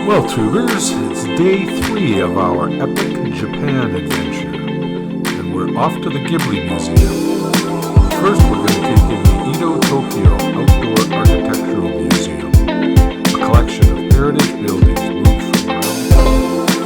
Well, tubers, it's day 3 of our epic Japan adventure, and we're off to the Ghibli Museum. First, we're going to take in the Edo Tokyo Outdoor Architectural Museum, a collection of heritage buildings moved from around the world.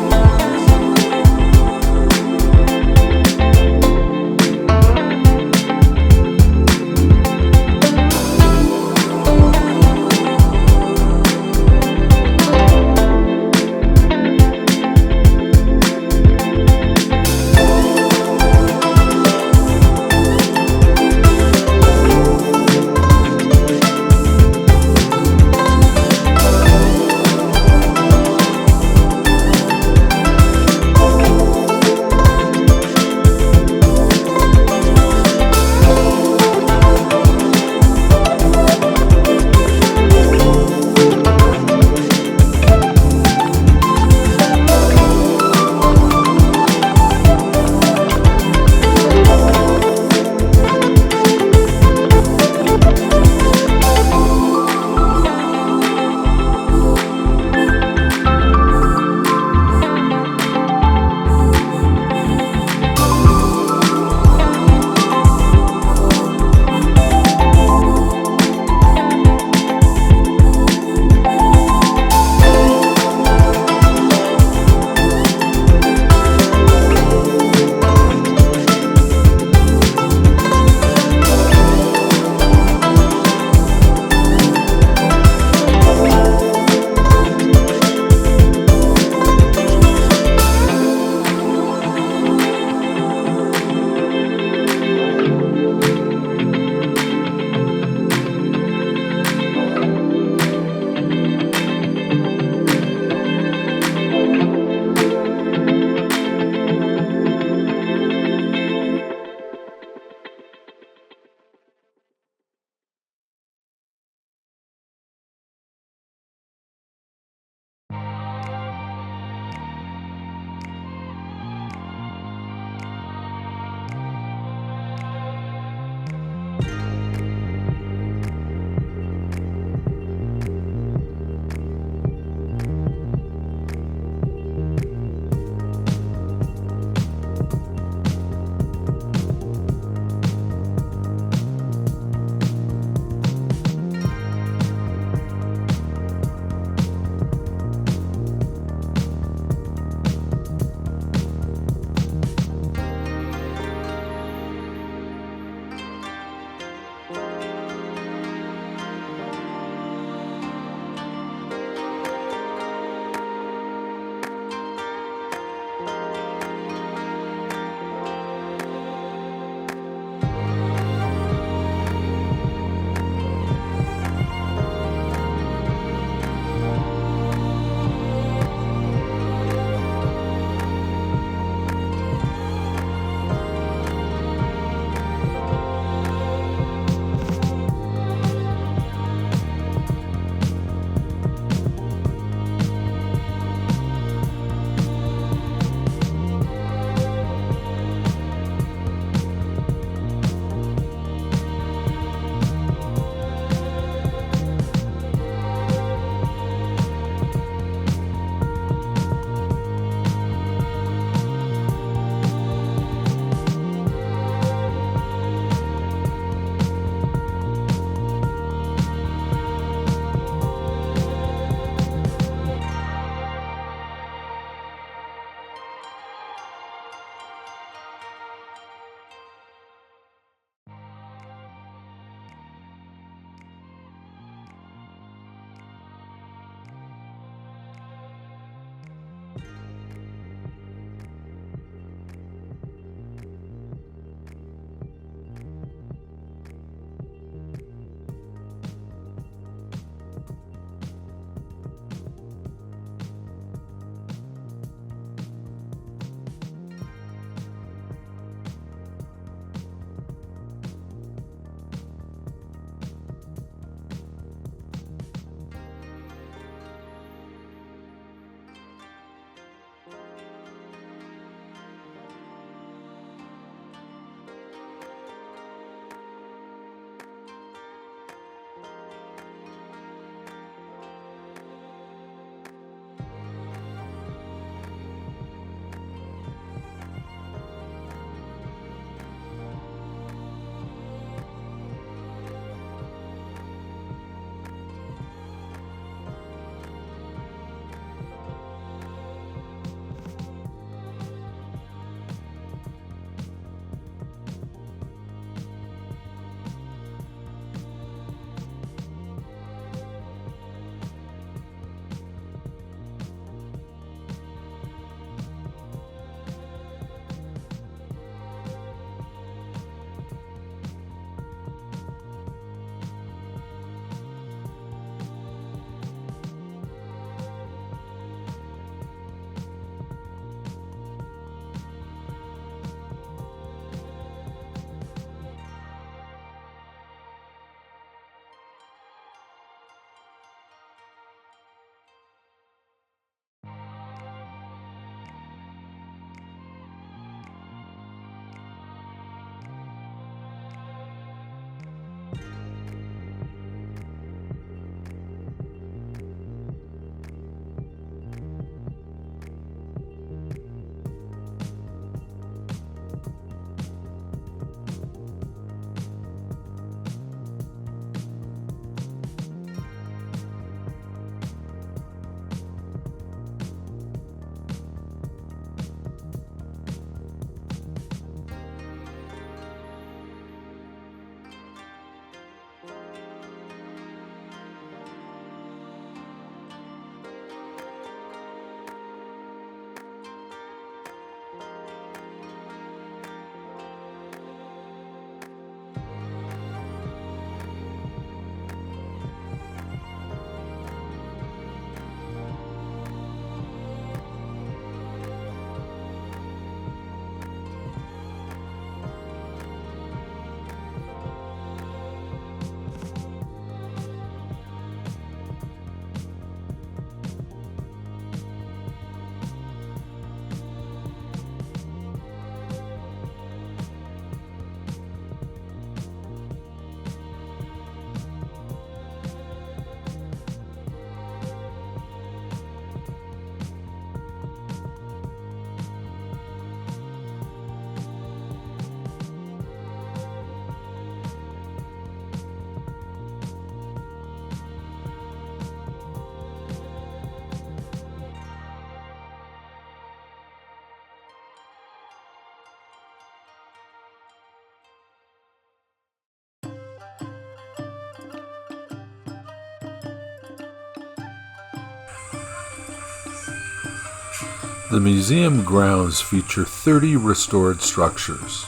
The museum grounds feature 30 restored structures,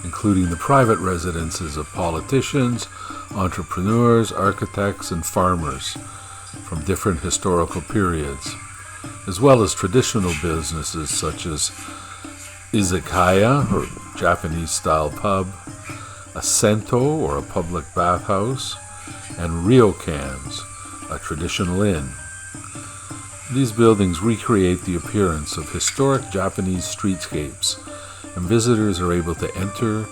including the private residences of politicians, entrepreneurs, architects, and farmers from different historical periods, as well as traditional businesses such as izakaya, or Japanese-style pub, a sento, or a public bathhouse, and ryokans, a traditional inn. These buildings recreate the appearance of historic Japanese streetscapes, and visitors are able to enter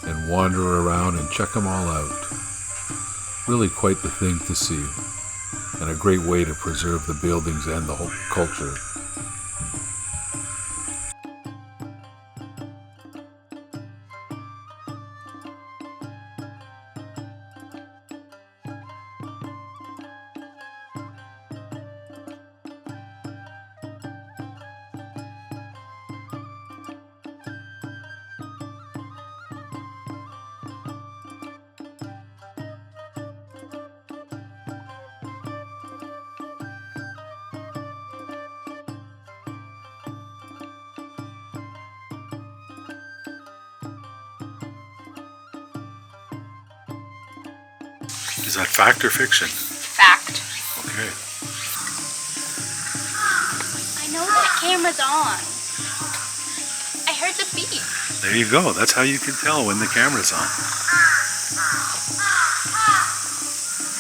and wander around and check them all out. Really quite the thing to see, and a great way to preserve the buildings and the whole culture. Is that fact or fiction? Fact. Okay. I know that camera's on. I heard the beep. There you go. That's how you can tell when the camera's on. I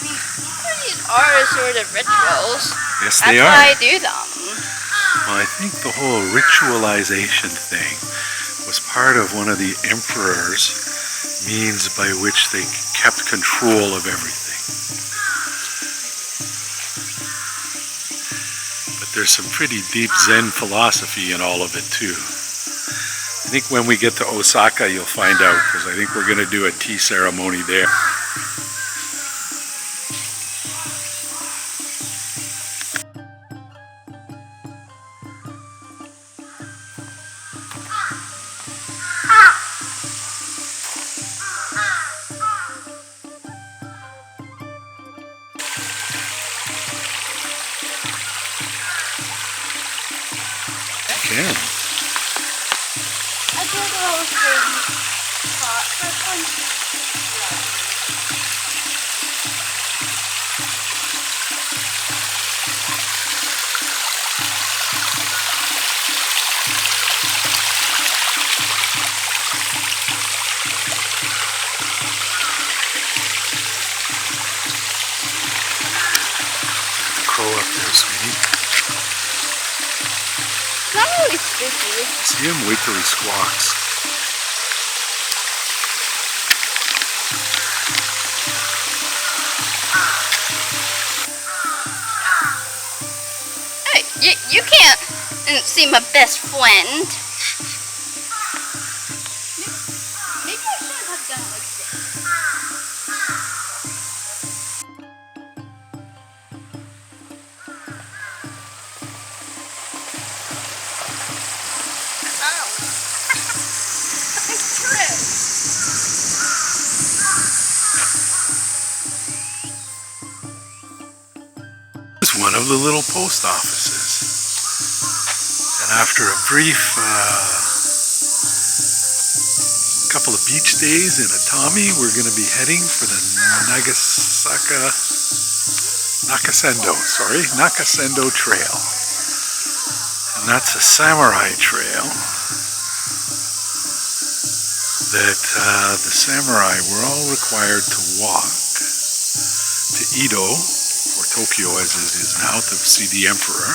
mean, these are sort of rituals. Yes, they are. That's why I do them. Well, I think the whole ritualization thing was part of one of the emperor's means by which they kept control of everything. But there's some pretty deep Zen philosophy in all of it too. I think when we get to Osaka you'll find out, because I think we're going to do a tea ceremony there. I did a little spot for The crow up there, sweetie. Not really spooky. See him? Wait till he squawks. Hey, you can't see my best friend. Maybe I should have done it like this. One of the little post offices, and after a brief couple of beach days in Atami, we're going to be heading for the Nakasendo Trail, and that's a samurai trail that the samurai were all required to walk to Edo, Tokyo as it is now, to see the emperor.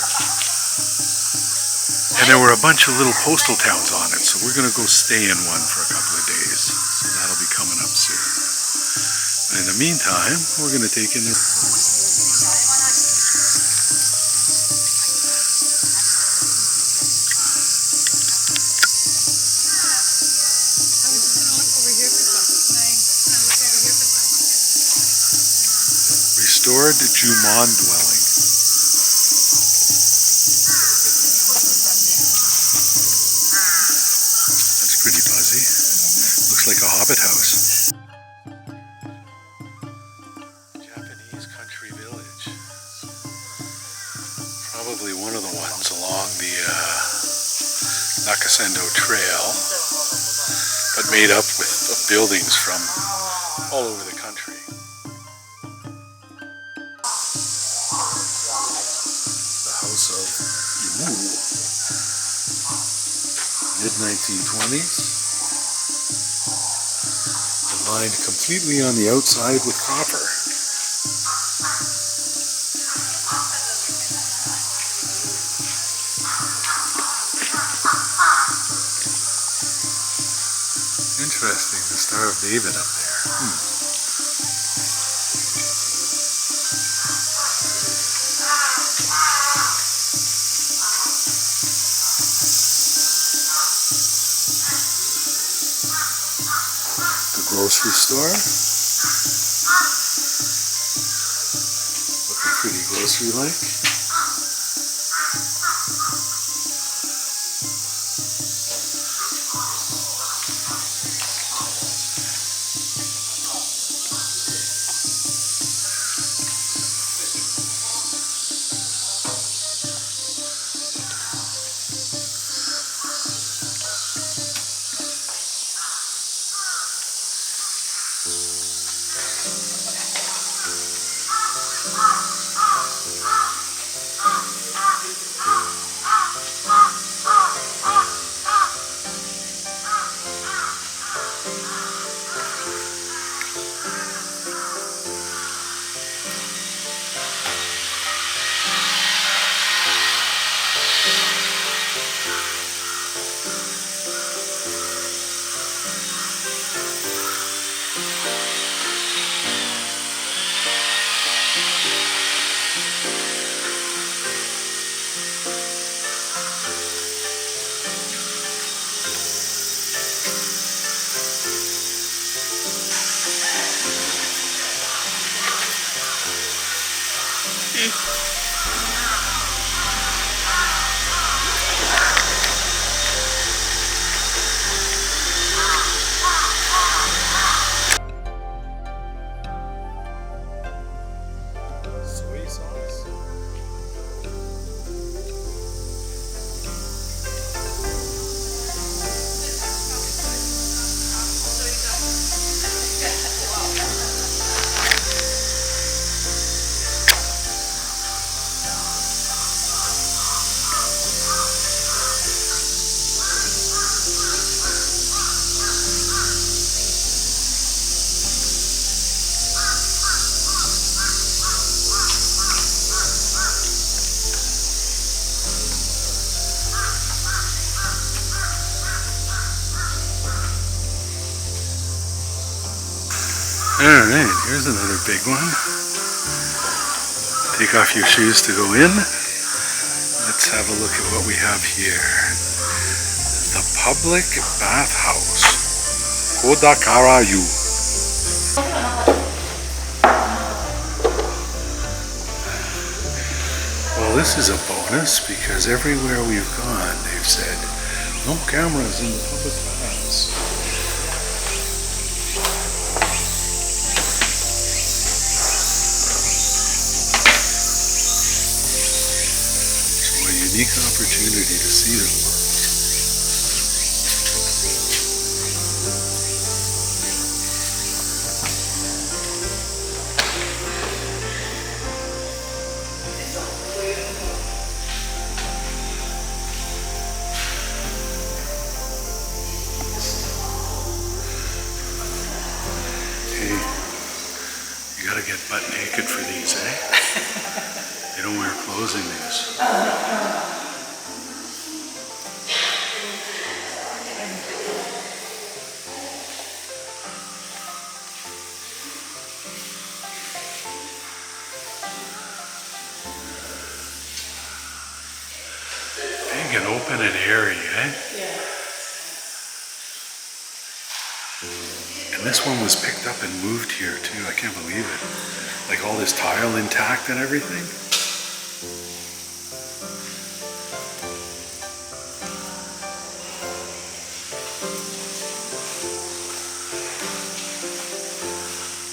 And there were a bunch of little postal towns on it, so we're going to go stay in one for a couple of days. So that'll be coming up soon. But in the meantime, we're going to take in the... Restored Jumon dwelling. That's pretty fuzzy. Looks like a hobbit house. Japanese country village. Probably one of the ones along the Nakasendo Trail, but made up with buildings from all over the country. The House of Imu, mid-1920s, lined completely on the outside with copper. Interesting, the Star of David up there. The grocery store. Looking pretty grocery-like. Soy sauce. Alright, here's another big one. Take off your shoes to go in. Let's have a look at what we have here. The public bathhouse. Kodakarayu. Well, this is a bonus because everywhere we've gone, they've said, no cameras in the public baths. Unique opportunity to see them. Hey, you gotta get butt naked for these, eh? They don't wear clothes in these. Big and open and airy, eh? Yeah. And this one was picked up and moved here too. I can't believe it. Like all this tile intact and everything.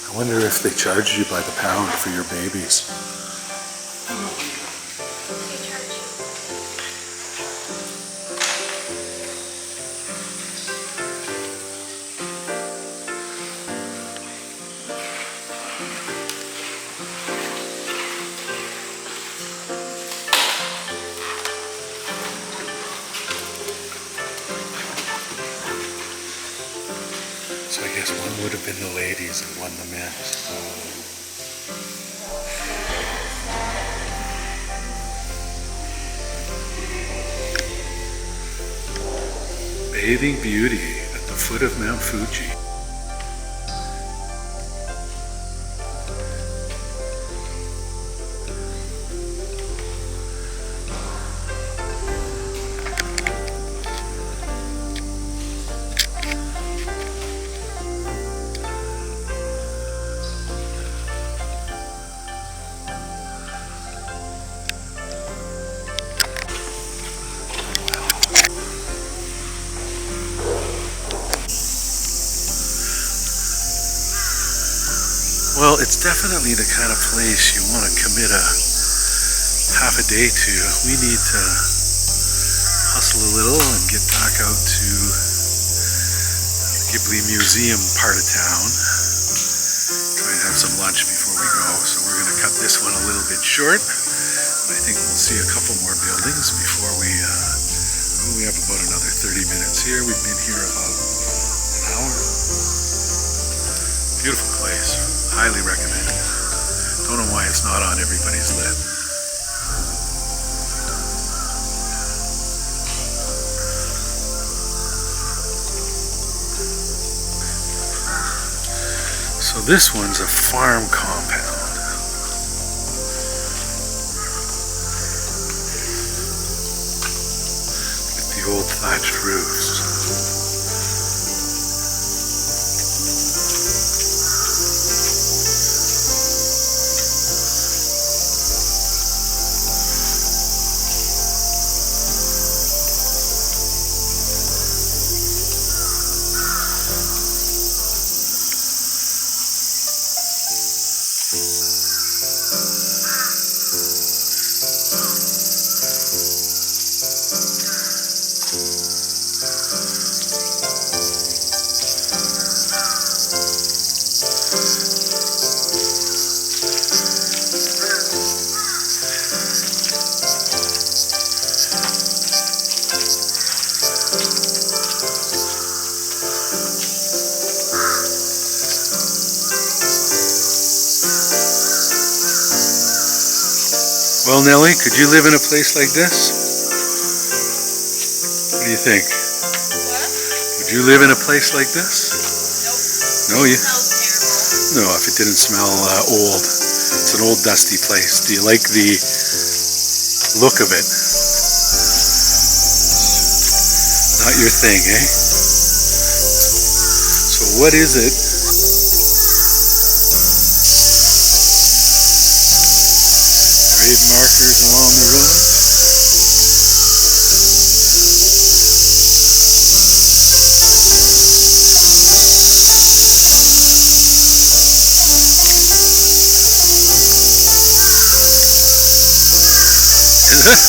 I wonder if they charge you by the pound for your babies. They charge would have been the ladies and won the men's. Bathing beauty at the foot of Mount Fuji. Well, it's definitely the kind of place you want to commit a half a day to. We need to hustle a little and get back out to the Ghibli Museum part of town. Try and have some lunch before we go. So we're going to cut this one a little bit short. I think we'll see a couple more buildings before we have about another 30 minutes here. We've been here about an hour. Beautiful place. Highly recommended. Don't know why it's not on everybody's list. So this one's a farm compound. With the old thatched roofs. Well, Nellie, could you live in a place like this? What do you think? What? Would you live in a place like this? Nope. No, It smells terrible. No, if it didn't smell old. It's an old, dusty place. Do you like the look of it? Not your thing, eh? So what is it? Markers along the road. Is it?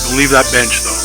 Don't leave that bench though.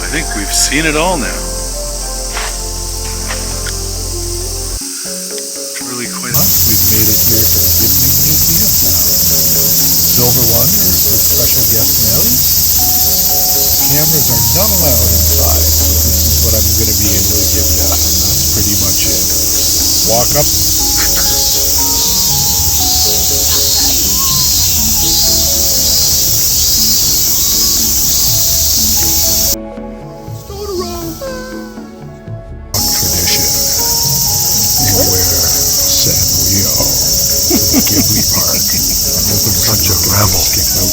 I think we've seen it all now. It's really quite... We've made it here to the Ghibli Museum now. Silver one for special guest mailers. Cameras are not allowed inside, so this is what I'm going to be able to give you. That's pretty much it. Walk up. Tradition. And we're Sanrio to the Ghibli Park. Such a rebel. Kicked out.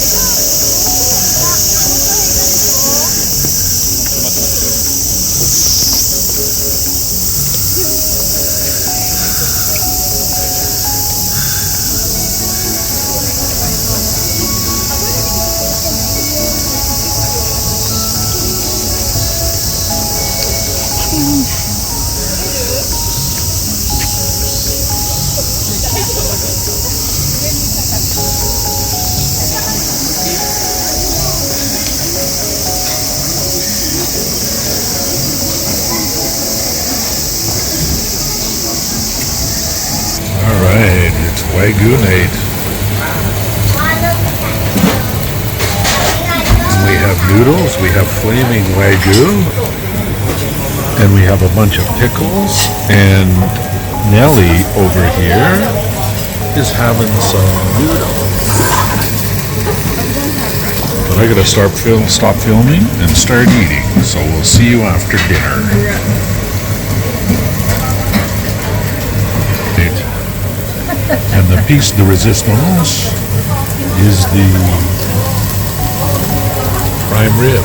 Alright, it's Wagyu night. We have noodles, we have flaming Wagyu, and we have a bunch of pickles, and Nellie over here is having some noodles. But I gotta stop filming and start eating, so we'll see you after dinner. And the piece de resistance is the prime rib.